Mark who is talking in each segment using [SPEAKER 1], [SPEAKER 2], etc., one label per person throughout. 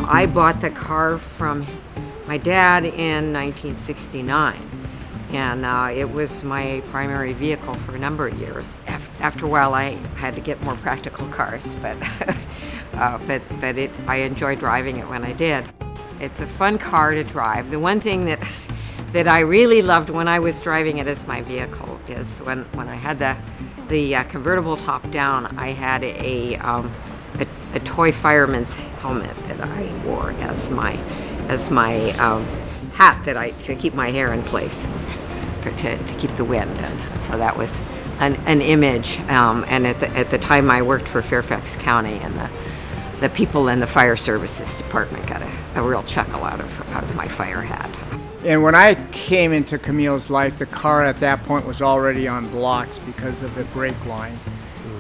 [SPEAKER 1] I bought the car from my dad in 1969, and it was my primary vehicle for a number of years. After a while, I had to get more practical cars, but I enjoyed driving it when I did. It's a fun car to drive. The one thing that I really loved when I was driving it as my vehicle is when I had the convertible top down, I had a toy fireman's helmet that I wore as my hat to keep my hair in place, to keep the wind. And so that was an image. And at the time I worked for Fairfax County, and the people in the fire services department got a real chuckle out of my fire hat.
[SPEAKER 2] And when I came into Camille's life, the car at that point was already on blocks because of the brake line.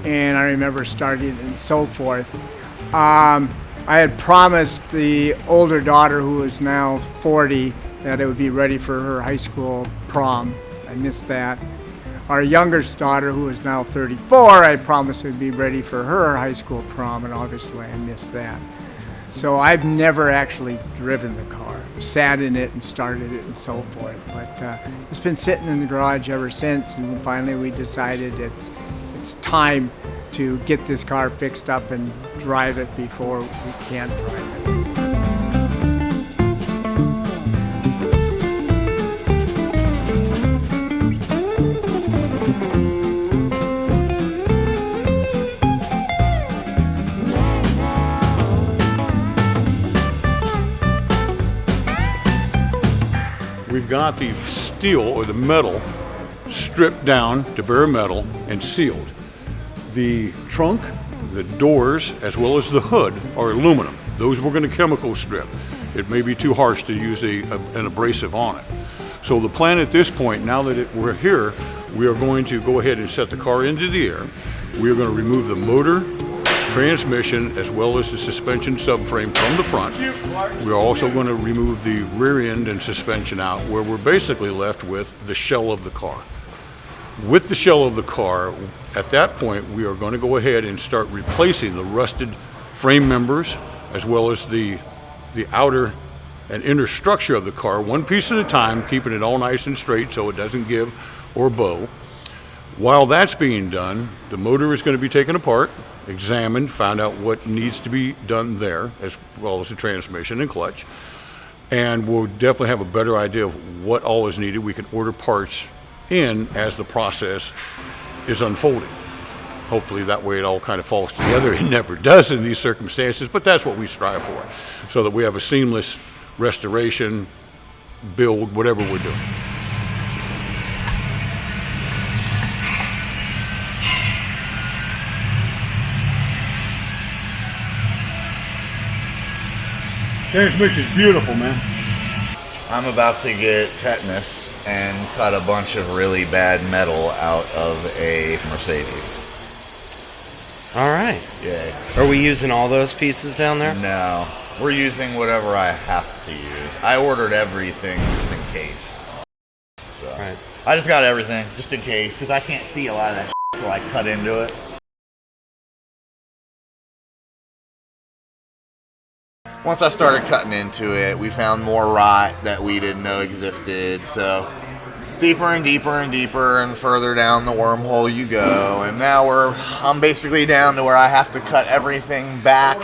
[SPEAKER 2] And I remember starting and so forth. I had promised the older daughter, who is now 40, that it would be ready for her high school prom. I missed that. Our youngest daughter, who is now 34, I promised it would be ready for her high school prom, and obviously I missed that. So I've never actually driven the car. Sat in it and started it and so forth. But it's been sitting in the garage ever since, and finally we decided it's time to get this car fixed up and drive it before we can't drive it.
[SPEAKER 3] We've got the steel or the metal stripped down to bare metal and sealed. The trunk, the doors, as well as the hood are aluminum. Those we're going to chemical strip. It may be too harsh to use an abrasive on it. So the plan at this point, now that we're here, we are going to go ahead and set the car into the air. We are going to remove the motor, transmission, as well as the suspension subframe from the front. We're also going to remove the rear end and suspension out, where we're basically left with the shell of the car. With the shell of the car, at that point, we are going to go ahead and start replacing the rusted frame members, as well as the outer and inner structure of the car, one piece at a time, keeping it all nice and straight so it doesn't give or bow. While that's being done, the motor is going to be taken apart, examined, find out what needs to be done there, as well as the transmission and clutch. And we'll definitely have a better idea of what all is needed. We can order parts in as the process is unfolding. Hopefully that way it all kind of falls together. It never does in these circumstances, but that's what we strive for, so that we have a seamless restoration, build, whatever we're doing. Transmission is beautiful, man.
[SPEAKER 4] I'm about to get tetanus and cut a bunch of really bad metal out of a Mercedes.
[SPEAKER 5] All right.
[SPEAKER 4] Yeah.
[SPEAKER 5] Are we using all those pieces down there?
[SPEAKER 4] No. We're using whatever I have to use. I ordered everything just in case. So.
[SPEAKER 5] Right.
[SPEAKER 4] I just got everything just in case, because I can't see a lot of that shit till I cut into it. Once I started cutting into it, we found more rot that we didn't know existed, so deeper and deeper and deeper and further down the wormhole you go, and now I'm basically down to where I have to cut everything back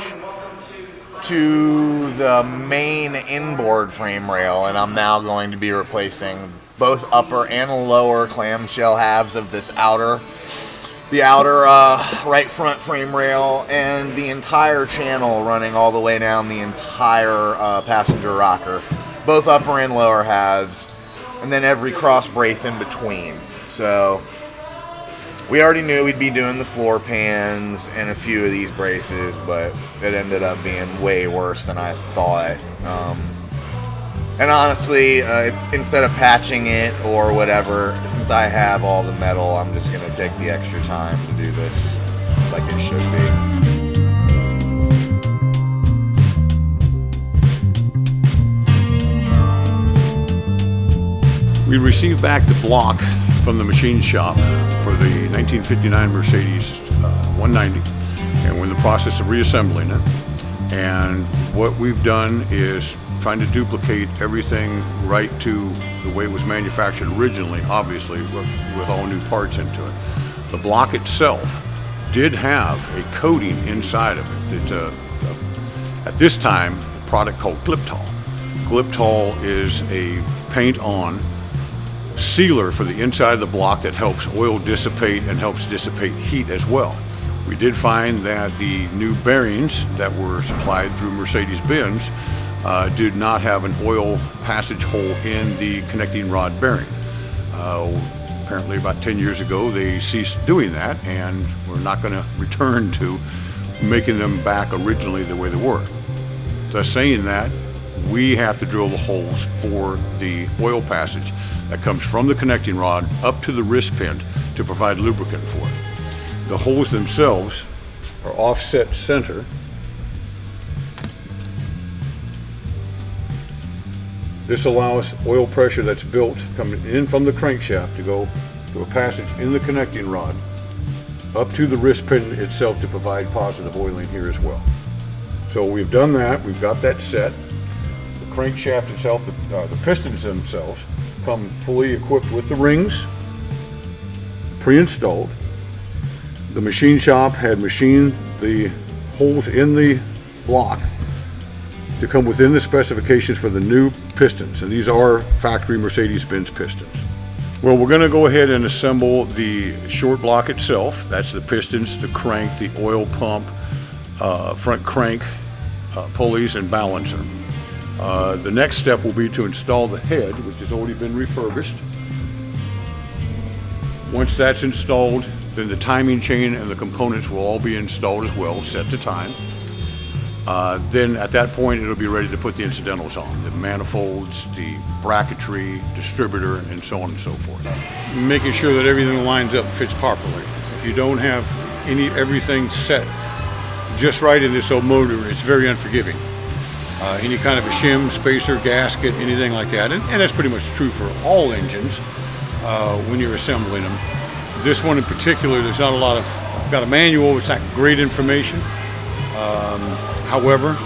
[SPEAKER 4] to the main inboard frame rail, and I'm now going to be replacing both upper and lower clamshell halves of this the outer right front frame rail, and the entire channel running all the way down the entire passenger rocker, both upper and lower halves, and then every cross brace in between. So we already knew we'd be doing the floor pans and a few of these braces, but it ended up being way worse than I thought. And honestly, instead of patching it or whatever, since I have all the metal, I'm just going to take the extra time to do this like it should be.
[SPEAKER 3] We received back the block from the machine shop for the 1959 Mercedes 190, and we're in the process of reassembling it. And what we've done is trying to duplicate everything right to the way it was manufactured originally, obviously, with all new parts into it. The block itself did have a coating inside of it. It's at this time, a product called Gliptol. Gliptol is a paint-on sealer for the inside of the block that helps oil dissipate and helps dissipate heat as well. We did find that the new bearings that were supplied through Mercedes-Benz did not have an oil passage hole in the connecting rod bearing. Apparently about 10 years ago they ceased doing that, and we're not going to return to making them back originally the way they were. Thus saying that, we have to drill the holes for the oil passage that comes from the connecting rod up to the wrist pin to provide lubricant for it. The holes themselves are offset center. This allows oil pressure that's built coming in from the crankshaft to go to a passage in the connecting rod up to the wrist pin itself to provide positive oiling here as well. So we've done that, we've got that set. The crankshaft itself, the pistons themselves come fully equipped with the rings, pre-installed. The machine shop had machined the holes in the block to come within the specifications for the new pistons, and these are factory Mercedes-Benz pistons. Well, we're going to go ahead and assemble the short block itself. That's the pistons, the crank, the oil pump, front crank, pulleys, and balancer. The next step will be to install the head, which has already been refurbished. Once that's installed, then the timing chain and the components will all be installed as well, set to time. Then at that point, it'll be ready to put the incidentals on, the manifolds, the bracketry, distributor, and so on and so forth. Making sure that everything lines up and fits properly. If you don't have everything set just right in this old motor, it's very unforgiving. Any kind of a shim, spacer, gasket, anything like that, and that's pretty much true for all engines when you're assembling them. This one in particular, there's not a lot of, I've got a manual, it's not great information. However,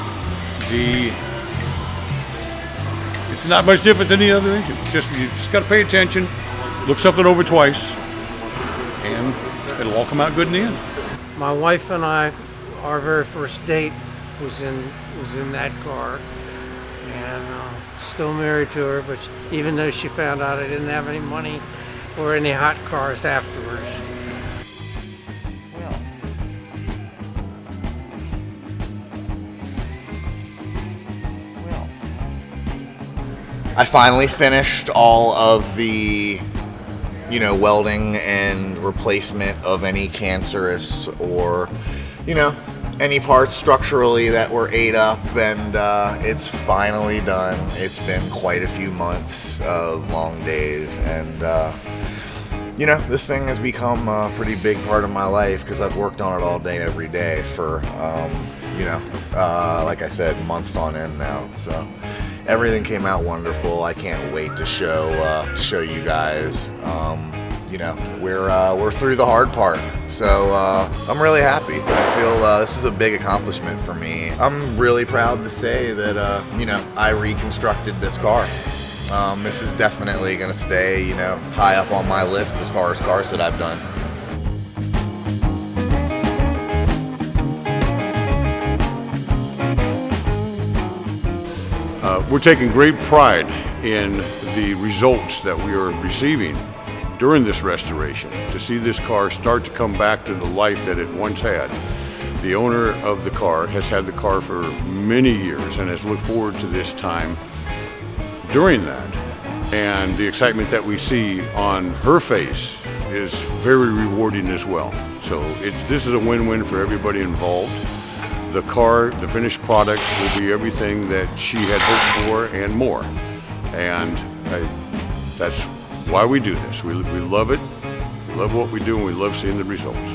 [SPEAKER 3] it's not much different than any other engine. You just got to pay attention, look something over twice, and it'll all come out good in the end.
[SPEAKER 6] My wife and I, our very first date was in that car, and still married to her. But even though she found out I didn't have any money or any hot cars afterwards.
[SPEAKER 4] I finally finished all of the, welding and replacement of any cancerous or, any parts structurally that were ate up, and it's finally done. It's been quite a few months of long days, and this thing has become a pretty big part of my life because I've worked on it all day, every day for, like I said, months on end now. So everything came out wonderful. I can't wait to show you guys. We're through the hard part, so I'm really happy. I feel this is a big accomplishment for me. I'm really proud to say that I reconstructed this car. This is definitely going to stay high up on my list as far as cars that I've done.
[SPEAKER 3] We're taking great pride in the results that we are receiving during this restoration. To see this car start to come back to the life that it once had. The owner of the car has had the car for many years and has looked forward to this time during that. And the excitement that we see on her face is very rewarding as well. So this is a win-win for everybody involved. The car, the finished product, will be everything that she had hoped for and more. And that's why we do this. We love it, we love what we do, and we love seeing the results.